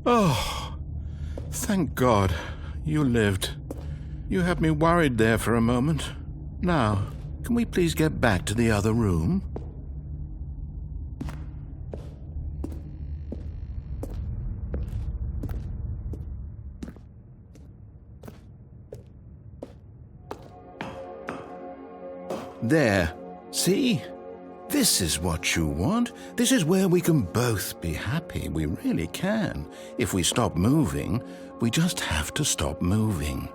Oh, thank God. You lived. You had me worried there for a moment. Now, can we please get back to the other room? There. See? This is what you want. This is where we can both be happy. We really can. If we stop moving, we just have to stop moving.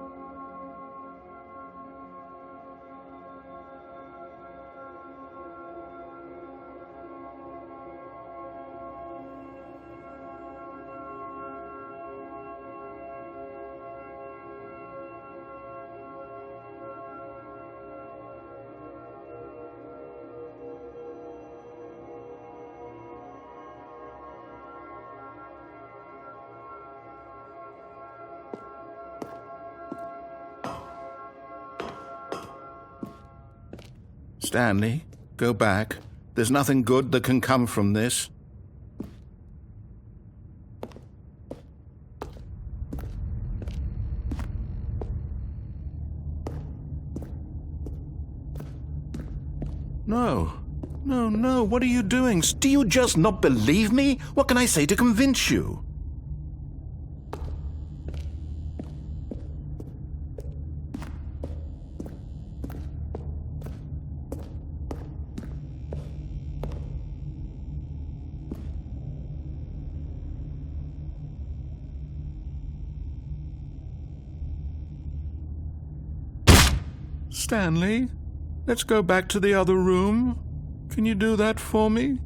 Stanley, go back. There's nothing good that can come from this. No. No, what are you doing? Do you just not believe me? What can I say to convince you? Stanley, let's go back to the other room. Can you do that for me?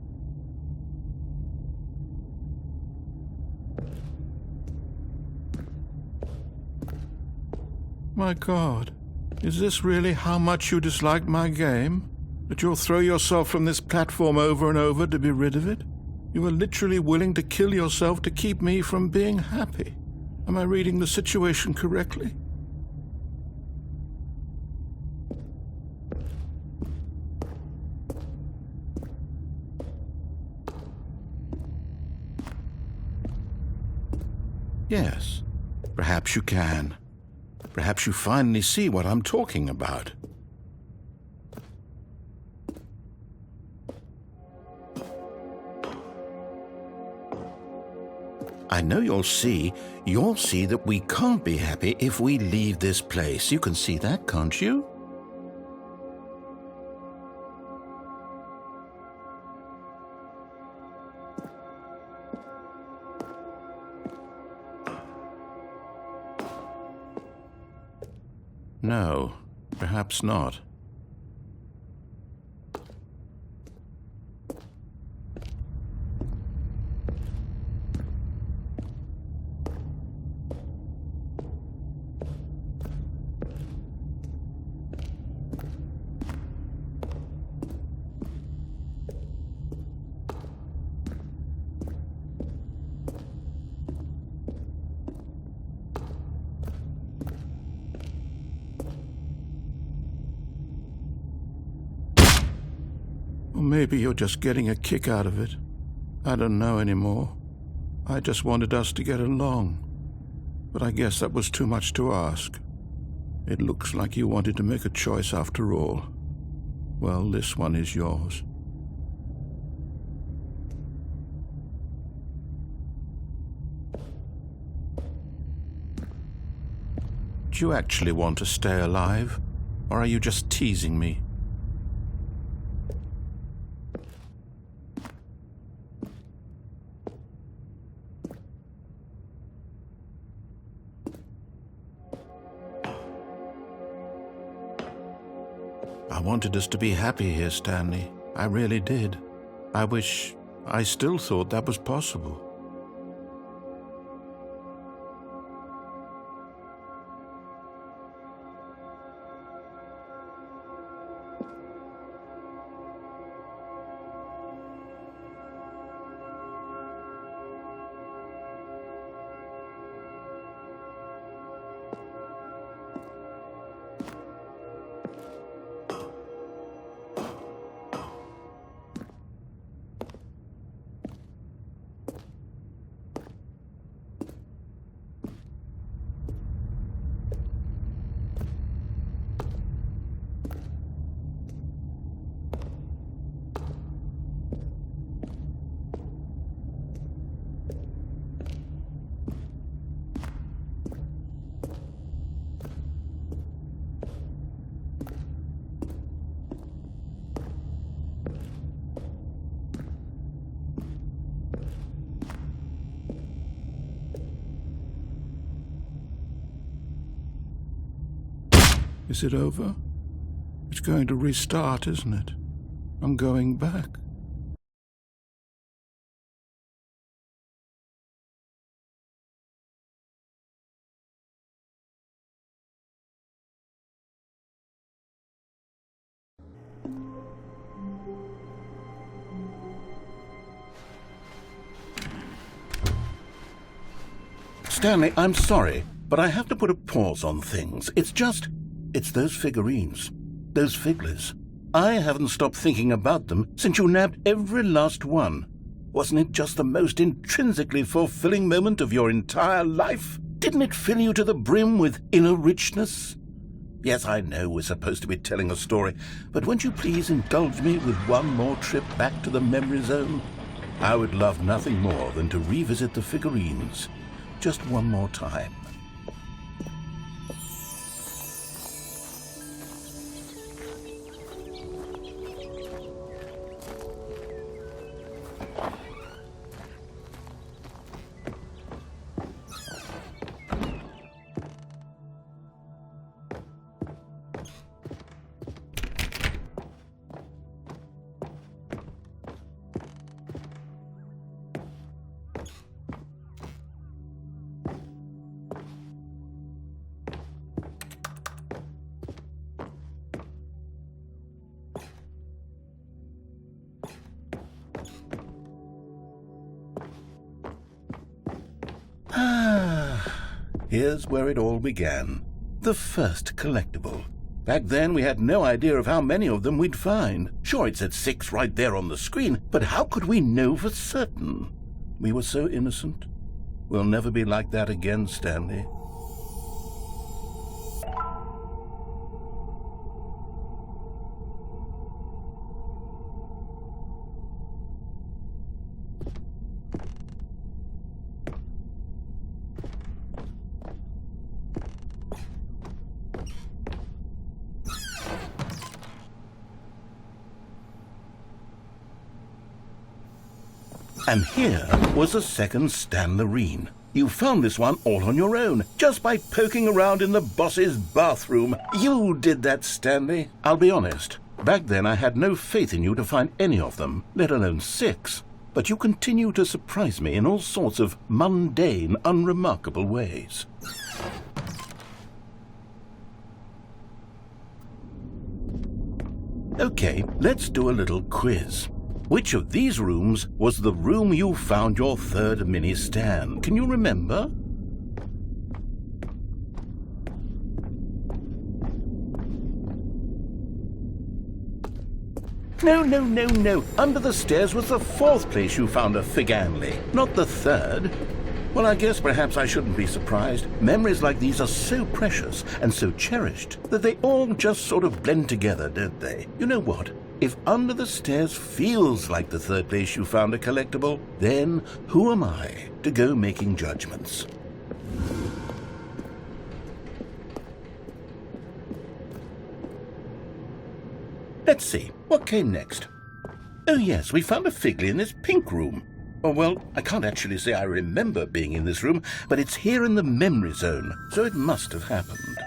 My God, is this really how much you dislike my game? That you'll throw yourself from this platform over and over to be rid of it? You are literally willing to kill yourself to keep me from being happy. Am I reading the situation correctly? Yes, perhaps you can. Perhaps you finally see what I'm talking about. I know you'll see that we can't be happy if we leave this place. You can see that, can't you? No, perhaps not. Or maybe you're just getting a kick out of it. I don't know anymore. I just wanted us to get along. But I guess that was too much to ask. It looks like you wanted to make a choice after all. Well, this one is yours. Do you actually want to stay alive? Or are you just teasing me? I wanted us to be happy here, Stanley. I really did. I still thought that was possible. Is it over? It's going to restart, isn't it? I'm going back. Stanley, I'm sorry, but I have to put a pause on things. It's those figurines, those figglers. I haven't stopped thinking about them since you nabbed every last one. Wasn't it just the most intrinsically fulfilling moment of your entire life? Didn't it fill you to the brim with inner richness? Yes, I know we're supposed to be telling a story, but won't you please indulge me with one more trip back to the memory zone? I would love nothing more than to revisit the figurines. Just one more time. Here's where it all began. The first collectible. Back then, we had no idea of how many of them we'd find. Sure, it said 6 right there on the screen, but how could we know for certain? We were so innocent. We'll never be like that again, Stanley. And here was a second Stanley. You found this one all on your own, just by poking around in the boss's bathroom. You did that, Stanley. I'll be honest. Back then I had no faith in you to find any of them, let alone 6. But you continue to surprise me in all sorts of mundane, unremarkable ways. Okay, let's do a little quiz. Which of these rooms was the room you found your third mini Stan? Can you remember? No. Under the stairs was the 4th place you found a Figanley, not the 3rd. Well, I guess perhaps I shouldn't be surprised. Memories like these are so precious and so cherished that they all just sort of blend together, don't they? You know what? If under the stairs feels like the 3rd place you found a collectible, then who am I to go making judgments? Let's see, what came next? Oh yes, we found a Figley in this pink room. Oh, well, I can't actually say I remember being in this room, but it's here in the memory zone, so it must have happened.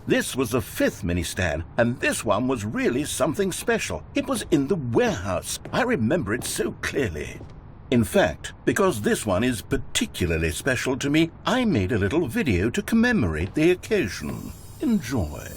This was the 5th mini Stan, and this one was really something special. It was in the warehouse. I remember it so clearly. In fact, because this one is particularly special to me, I made a little video to commemorate the occasion. Enjoy.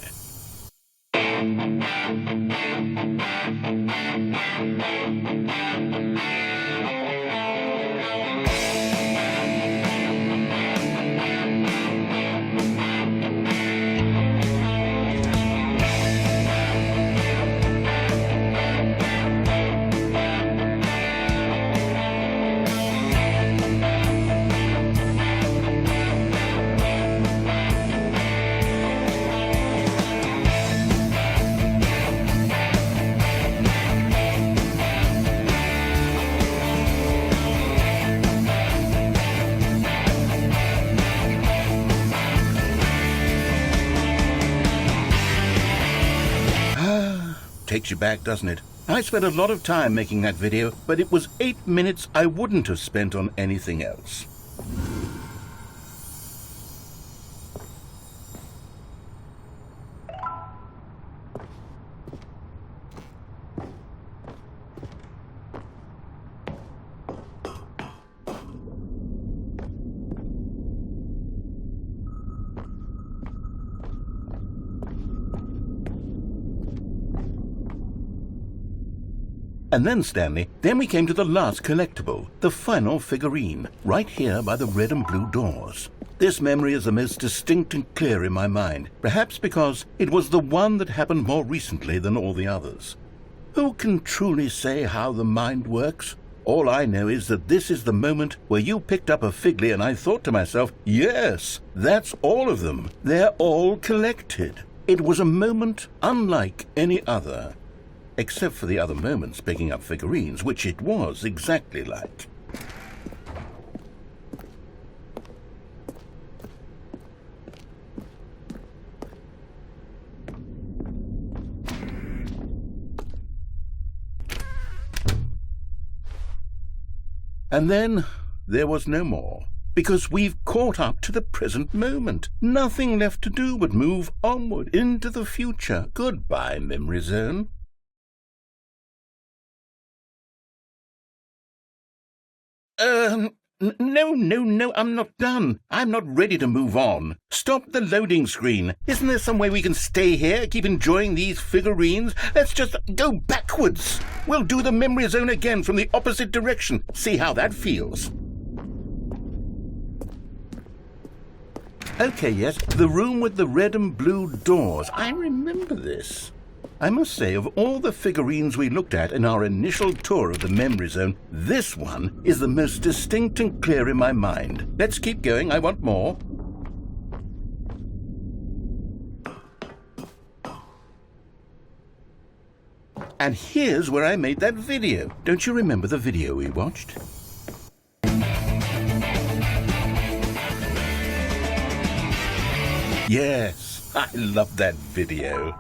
Takes you back, doesn't it? I spent a lot of time making that video, but it was 8 minutes I wouldn't have spent on anything else. And then, Stanley, then we came to the last collectible, the final figurine, right here by the red and blue doors. This memory is the most distinct and clear in my mind, perhaps because it was the one that happened more recently than all the others. Who can truly say how the mind works? All I know is that this is the moment where you picked up a Figley and I thought to myself, yes, that's all of them. They're all collected. It was a moment unlike any other. Except for the other moments picking up figurines, which it was exactly like. And then there was no more, because we've caught up to the present moment. Nothing left to do but move onward into the future. Goodbye, memory zone. No, I'm not done. I'm not ready to move on. Stop the loading screen. Isn't there some way we can stay here, keep enjoying these figurines? Let's just go backwards. We'll do the memory zone again from the opposite direction. See how that feels. Okay, yes, the room with the red and blue doors. I remember this. I must say, of all the figurines we looked at in our initial tour of the memory zone, this one is the most distinct and clear in my mind. Let's keep going. I want more. And here's where I made that video. Don't you remember the video we watched? Yes, I love that video.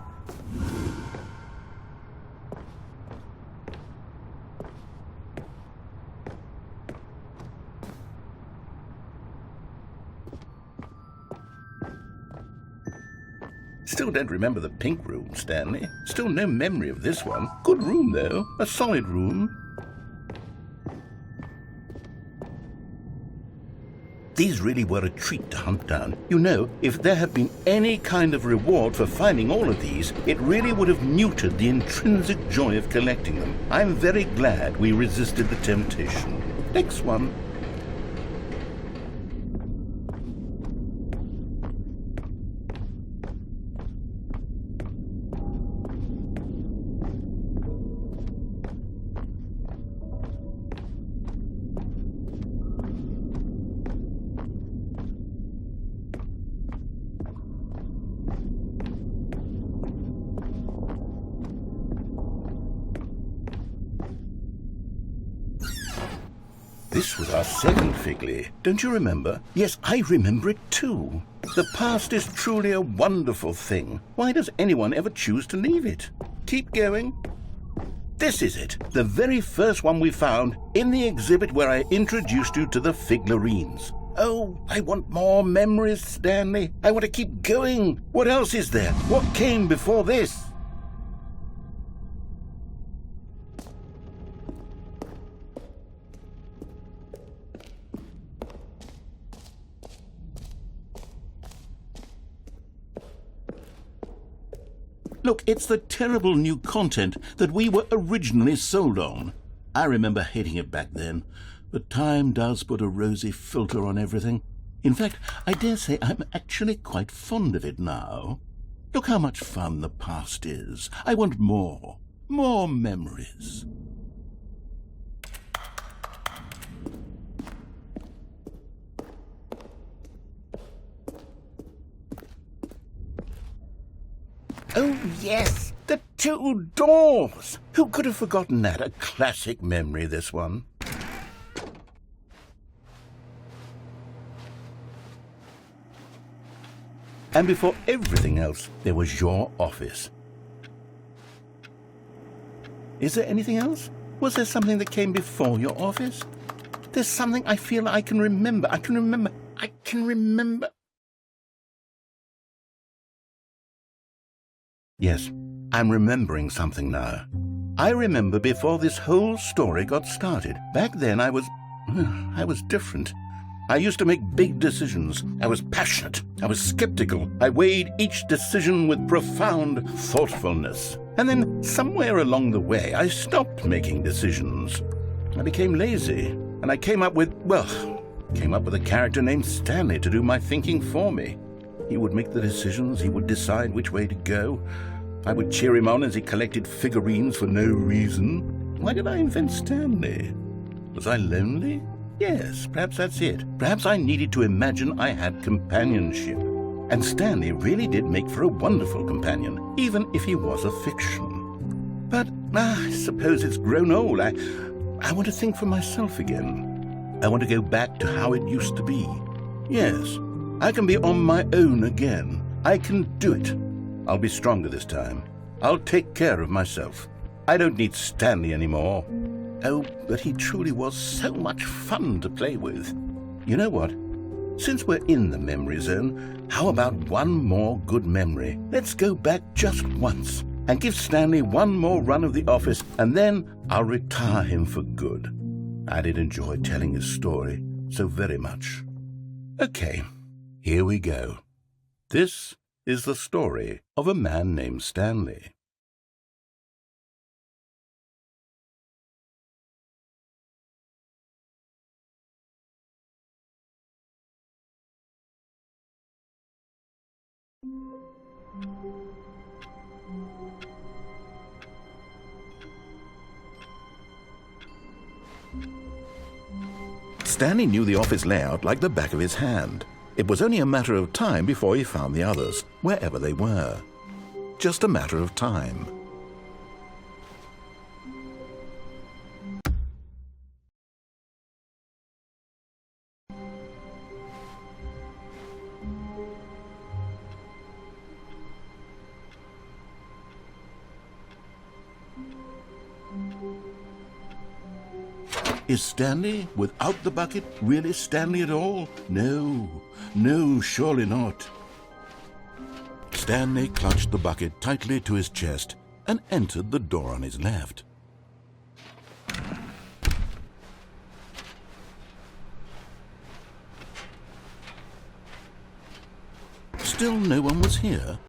Still don't remember the pink room, Stanley. Still no memory of this one. Good room, though. A solid room. These really were a treat to hunt down. You know, if there had been any kind of reward for finding all of these, it really would have neutered the intrinsic joy of collecting them. I'm very glad we resisted the temptation. Next one. This was our second Figley. Don't you remember? Yes, I remember it too. The past is truly a wonderful thing. Why does anyone ever choose to leave it? Keep going. This is it, the very first one we found in the exhibit where I introduced you to the figurines. Oh, I want more memories, Stanley. I want to keep going. What else is there? What came before this? Look, it's the terrible new content that we were originally sold on. I remember hating it back then, but time does put a rosy filter on everything. In fact, I dare say I'm actually quite fond of it now. Look how much fun the past is. I want more memories. Oh, yes, the two doors. Who could have forgotten that? A classic memory, this one. And before everything else, there was your office. Is there anything else? Was there something that came before your office? There's something I feel I can remember. I can remember. Yes, I'm remembering something now. I remember before this whole story got started. Back then I was different. I used to make big decisions. I was passionate. I was skeptical. I weighed each decision with profound thoughtfulness. And then somewhere along the way, I stopped making decisions. I became lazy, and I came up with a character named Stanley to do my thinking for me. He would make the decisions. He would decide which way to go. I would cheer him on as he collected figurines for no reason. Why did I invent Stanley? Was I lonely? Yes, perhaps that's it. Perhaps I needed to imagine I had companionship. And Stanley really did make for a wonderful companion, even if he was a fiction. But I suppose it's grown old. I want to think for myself again. I want to go back to how it used to be. Yes, I can be on my own again. I can do it. I'll be stronger this time. I'll take care of myself. I don't need Stanley anymore. Oh, but he truly was so much fun to play with. You know what? Since we're in the memory zone, how about one more good memory? Let's go back just once and give Stanley one more run of the office, and then I'll retire him for good. I did enjoy telling his story so very much. Okay, here we go. This is the story of a man named Stanley. Stanley knew the office layout like the back of his hand. It was only a matter of time before he found the others, wherever they were. Just a matter of time. Is Stanley, without the bucket, really Stanley at all? No, surely not. Stanley clutched the bucket tightly to his chest and entered the door on his left. Still no one was here.